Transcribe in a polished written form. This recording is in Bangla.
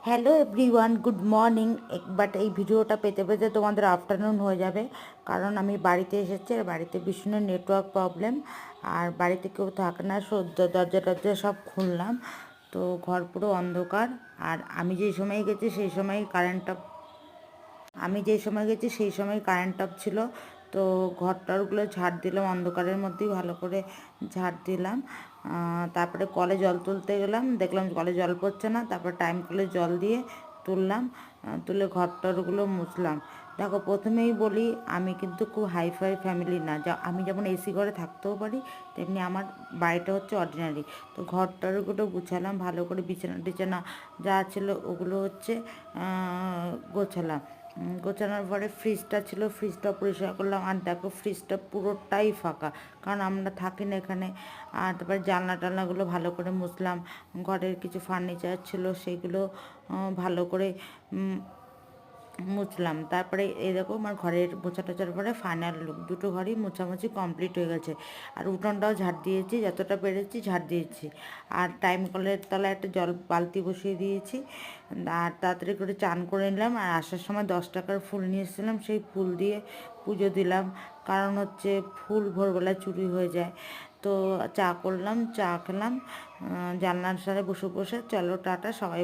Hello everyone, good morning. But এই ভিডিওটা পেতে পেতে তোমাদের আফটারনুন হয়ে যাবে, কারণ আমি বাড়িতে এসেছি আর বাড়িতে ভীষণ নেটওয়ার্ক প্রবলেম, আর বাড়িতে কেউ থাকে না, সদ্য দরজা টরজা সব খুললাম, তো ঘর পুরো অন্ধকার। আর আমি যেই সময় গেছি সেই সময় কারেন্ট অফ ছিল। তো ঘরটারগুলো ঝাড় দিলাম, অন্ধকারের মধ্যেই ভালো করে ঝাড় দিলাম। তারপরে কলে জল তুলতে গেলাম, দেখলাম কলে জল পড়ছে না, তারপর টাইম কলে জল দিয়ে তুললাম, তুলে ঘরটারগুলো মুছলাম। দেখো, প্রথমেই বলি আমি কিন্তু খুব হাইফাই ফ্যামিলি না, যা আমি যেমন এসি ঘরে থাকতেও পারি, তেমনি আমার বাড়িটা হচ্ছে অর্ডিনারি। তো ঘরটারগুলো গুছালাম ভালো করে, বিছানা টিছানা যা ছিল ওগুলো হচ্ছে গোছালাম। গোছানোর পরে ফ্রিজটা ছিল, ফ্রিজটা পরিষ্কার করলাম। আর দেখো, ফ্রিজটা পুরোটাই ফাঁকা, কারণ আমরা থাকি না এখানে। আর তারপরে জানলা টালনাগুলো ভালো করে মুছলাম। ঘরের কিছু ফার্নিচার ছিল সেগুলো ভালো করে মুছলাম। তারপরে এই দেখো, আমার ঘরের মোছা টোছার পরে ফাইনাল লুক, দুটো ঘরই মোছামুছি কমপ্লিট হয়ে গেছে। আর উঠোনটাও ঝাড় দিয়েছি, যতটা পেরেছি ঝাড় দিয়েছি। আর টাইম কলের তলায় একটা জল বালতি বসিয়ে দিয়েছি। আর তাড়াতাড়ি করে চান করে নিলাম। আর আসার সময় 10 টাকার ফুল নিয়ে এসেছিলাম, সেই ফুল দিয়ে পুজো দিলাম, কারণ হচ্ছে ফুল ভোরবেলায় চুরি হয়ে যায়। তো চা করলাম, চা খেলাম, জানলার সাথে বসে বসে। চলো টাটা সবাই।